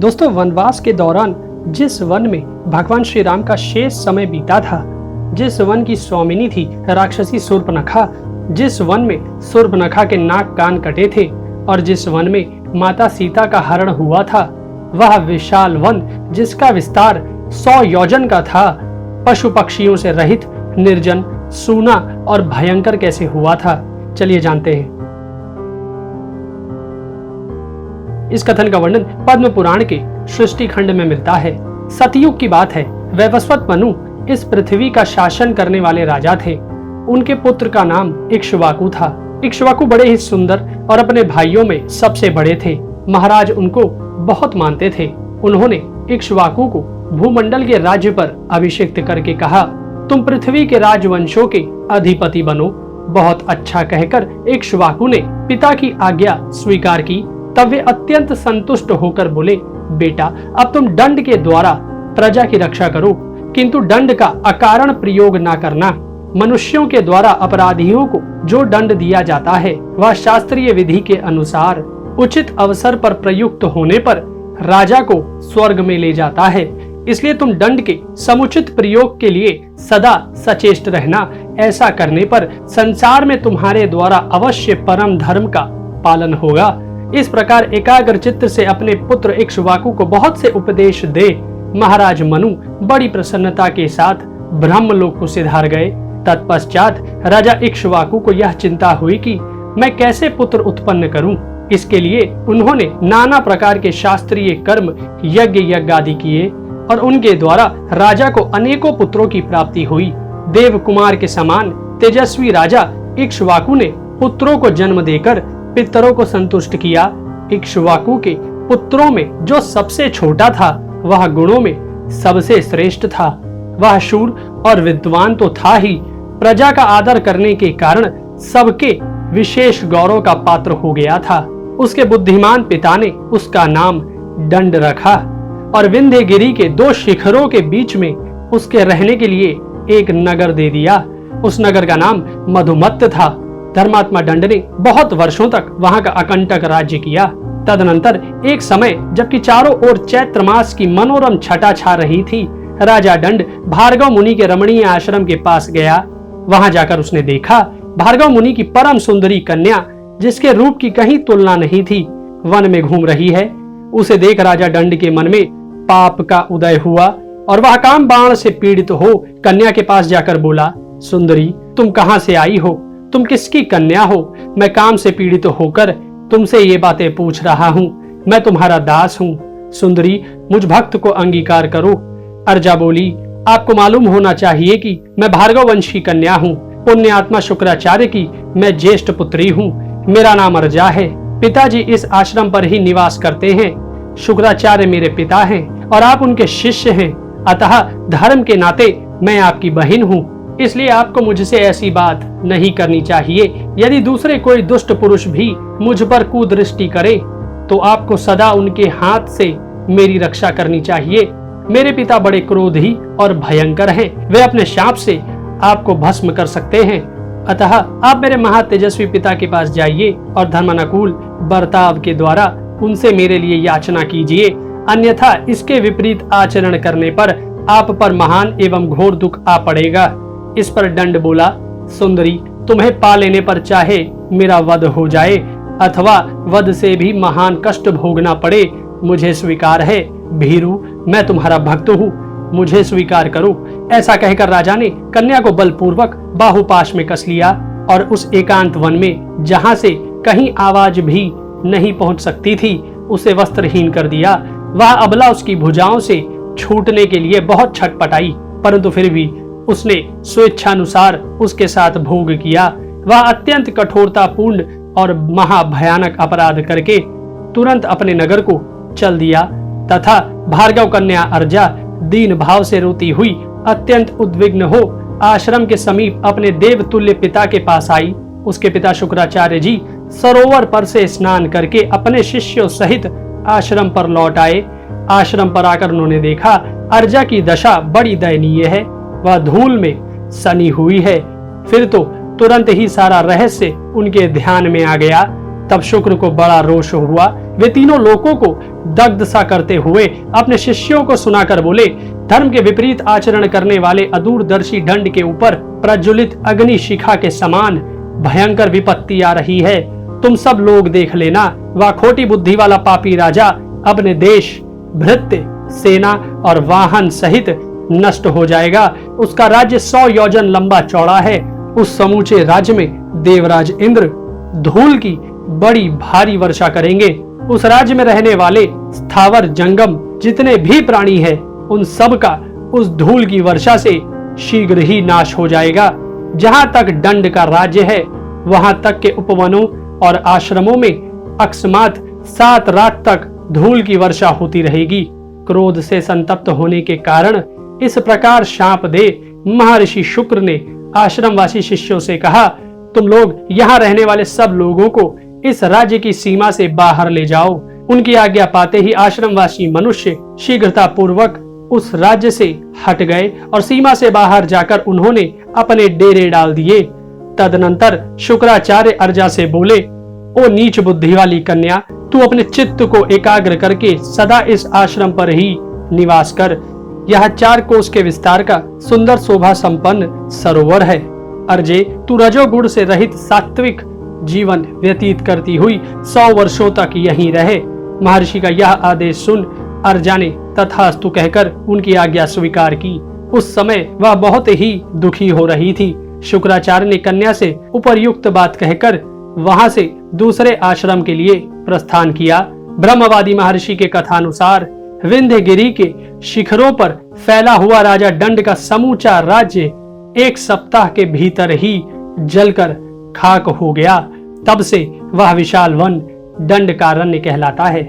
दोस्तों, वनवास के दौरान जिस वन में भगवान श्री राम का शेष समय बीता था, जिस वन की स्वामिनी थी राक्षसी शूर्पणखा, जिस वन में शूर्पणखा के नाक कान कटे थे और जिस वन में माता सीता का हरण हुआ था, वह विशाल वन जिसका विस्तार 100 योजन का था, पशु पक्षियों से रहित, निर्जन, सूना और भयंकर कैसे हुआ था, चलिए जानते हैं। इस कथन का वर्णन पद्म पुराण के सृष्टि खंड में मिलता है। सतयुग की बात है। वैवस्वत मनु इस पृथ्वी का शासन करने वाले राजा थे। उनके पुत्र का नाम इक्ष्वाकु था। इक्ष्वाकु बड़े ही सुंदर और अपने भाइयों में सबसे बड़े थे। महाराज उनको बहुत मानते थे। उन्होंने इक्ष्वाकु को भूमंडल के राज्य पर अभिषिक्त करके कहा, तुम पृथ्वी के राजवंशों के अधिपति बनो। बहुत अच्छा कहकर इक्ष्वाकु ने पिता की आज्ञा स्वीकार की। तब वे अत्यंत संतुष्ट होकर बोले, बेटा, अब तुम दंड के द्वारा प्रजा की रक्षा करो, किंतु दंड का अकारण प्रयोग ना करना। मनुष्यों के द्वारा अपराधियों को जो दंड दिया जाता है वह शास्त्रीय विधि के अनुसार उचित अवसर पर प्रयुक्त होने पर राजा को स्वर्ग में ले जाता है। इसलिए तुम दंड के समुचित प्रयोग के लिए सदा सचेष्ट रहना। ऐसा करने पर संसार में तुम्हारे द्वारा अवश्य परम धर्म का पालन होगा। इस प्रकार एकाग्र चित्त से अपने पुत्र इक्ष्वाकु को बहुत से उपदेश दे महाराज मनु बड़ी प्रसन्नता के साथ ब्रह्मलोक को सिधार गए। तत्पश्चात राजा इक्ष्वाकु को यह चिंता हुई कि मैं कैसे पुत्र उत्पन्न करूं। इसके लिए उन्होंने नाना प्रकार के शास्त्रीय कर्म, यज्ञ आदि किए और उनके द्वारा राजा को अनेकों पुत्रों की प्राप्ति हुई। देव कुमार के समान तेजस्वी राजा इक्ष्वाकु ने पुत्रों को जन्म देकर पितरों को संतुष्ट किया। इक्ष्वाकु के पुत्रों में जो सबसे छोटा था वह गुणों में सबसे श्रेष्ठ था। वह शूर और विद्वान तो था ही, प्रजा का आदर करने के कारण सबके विशेष गौरव का पात्र हो गया था। उसके बुद्धिमान पिता ने उसका नाम दंड रखा और विंध्यगिरी के 2 शिखरों के बीच में उसके रहने के लिए एक नगर दे दिया। उस नगर का नाम मधुमत्त था। धर्मात्मा दंड ने बहुत वर्षों तक वहां का अकंटक राज्य किया। तदनंतर एक समय जबकि चारों ओर चैत्र मास की मनोरम छटा छा रही थी, राजा दंड भार्गव मुनि के रमणीय आश्रम के पास गया। वहां जाकर उसने देखा भार्गव मुनि की परम सुंदरी कन्या, जिसके रूप की कहीं तुलना नहीं थी, वन में घूम रही है। उसे देख राजा दंड के मन में पाप का उदय हुआ और वह काम बाण से पीड़ित हो कन्या के पास जाकर बोला, सुंदरी, तुम कहां से आई हो? तुम किसकी कन्या हो? मैं काम से पीड़ित होकर तुमसे ये बातें पूछ रहा हूँ। मैं तुम्हारा दास हूँ। सुंदरी, मुझ भक्त को अंगीकार करो। अर्जा बोली, आपको मालूम होना चाहिए कि मैं भार्गव वंश की कन्या हूँ। पुण्य आत्मा शुक्राचार्य की मैं ज्येष्ठ पुत्री हूँ। मेरा नाम अर्जा है। पिताजी इस आश्रम पर ही निवास करते हैं। शुक्राचार्य मेरे पिता हैं और आप उनके शिष्य हैं। अतः धर्म के नाते मैं आपकी बहन हूँ। इसलिए आपको मुझसे ऐसी बात नहीं करनी चाहिए। यदि दूसरे कोई दुष्ट पुरुष भी मुझ पर कुदृष्टि करे तो आपको सदा उनके हाथ से मेरी रक्षा करनी चाहिए। मेरे पिता बड़े क्रोधी और भयंकर हैं। वे अपने शाप से आपको भस्म कर सकते हैं। अतः आप मेरे महातेजस्वी पिता के पास जाइए और धर्मानुकूल बर्ताव के द्वारा उनसे मेरे लिए याचना कीजिए। अन्यथा इसके विपरीत आचरण करने पर आप पर महान एवं घोर दुख आ पड़ेगा। इस पर दंड बोला, सुंदरी, तुम्हें पा लेने पर चाहे मेरा वध हो जाए अथवा वध से भी महान कष्ट भोगना पड़े, मुझे स्वीकार है। भीरू, मैं तुम्हारा भक्त हूँ, मुझे स्वीकार करो। ऐसा कहकर राजा ने कन्या को बलपूर्वक बाहुपाश में कस लिया और उस एकांत वन में जहाँ से कहीं आवाज भी नहीं पहुंच सकती थी, उसे वस्त्रहीन कर दिया। वह अबला उसकी भुजाओं से छूटने के लिए बहुत छटपटाई, परंतु फिर भी उसने स्वेच्छानुसार उसके साथ भोग किया। वह अत्यंत कठोरतापूर्ण और महाभयानक अपराध करके तुरंत अपने नगर को चल दिया तथा भार्गव कन्या अर्जा दीन भाव से रोती हुई अत्यंत उद्विग्न हो आश्रम के समीप अपने देवतुल्य पिता के पास आई। उसके पिता शुक्राचार्य जी सरोवर पर से स्नान करके अपने शिष्यों सहित आश्रम पर लौट आए। आश्रम पर आकर उन्होंने देखा अर्जा की दशा बड़ी दयनीय है। वह धूल में सनी हुई है। फिर तो तुरंत ही सारा रहस्य उनके ध्यान में आ गया। तब शुक्र को बड़ा रोष हुआ। वे तीनों लोगों को दग्ध सा करते हुए अपने शिष्यों को सुनाकर बोले, धर्म के विपरीत आचरण करने वाले अदूरदर्शी दंड के ऊपर प्रज्वलित अग्नि शिखा के समान भयंकर विपत्ति आ रही है। तुम सब लोग देख लेना, वह खोटी बुद्धि वाला पापी राजा अपने देश, भृत्य, सेना और वाहन सहित नष्ट हो जाएगा। उसका राज्य 100 योजन लंबा चौड़ा है। उस समूचे राज्य में देवराज इंद्र धूल की बड़ी भारी वर्षा करेंगे। उस राज्य में रहने वाले स्थावर जंगम जितने भी प्राणी हैं, उन सब का उस धूल की वर्षा से शीघ्र ही नाश हो जाएगा। जहां तक दंड का राज्य है, वहां तक के उपवनों और आश्रमों में अकस्मात 7 रात तक धूल की वर्षा होती रहेगी। क्रोध से संतप्त होने के कारण इस प्रकार शाप दे महर्षि शुक्र ने आश्रमवासी शिष्यों से कहा, तुम लोग यहाँ रहने वाले सब लोगों को इस राज्य की सीमा से बाहर ले जाओ। उनकी आज्ञा पाते ही आश्रमवासी मनुष्य शीघ्रता पूर्वक उस राज्य से हट गए और सीमा से बाहर जाकर उन्होंने अपने डेरे डाल दिए। तदनंतर शुक्राचार्य अर्जा से बोले, ओ नीच बुद्धि वाली कन्या, तू अपने चित्त को एकाग्र करके सदा इस आश्रम पर ही निवास कर। यह 4 कोस के विस्तार का सुंदर शोभा संपन्न सरोवर है। अर्जे, तू रजोगुण से रहित सात्विक जीवन व्यतीत करती हुई 100 वर्षों तक यहीं रहे। महर्षि का यह आदेश सुन अर्जा ने तथास्तु कहकर उनकी आज्ञा स्वीकार की। उस समय वह बहुत ही दुखी हो रही थी। शुक्राचार्य ने कन्या से उपर्युक्त बात कहकर वहां से दूसरे आश्रम के लिए प्रस्थान किया। ब्रह्मवादी महर्षि के कथानुसार विंध्यगिरि के शिखरों पर फैला हुआ राजा दंड का समूचा राज्य 1 सप्ताह के भीतर ही जलकर खाक हो गया। तब से वह विशाल वन दंडकारण्य कहलाता है।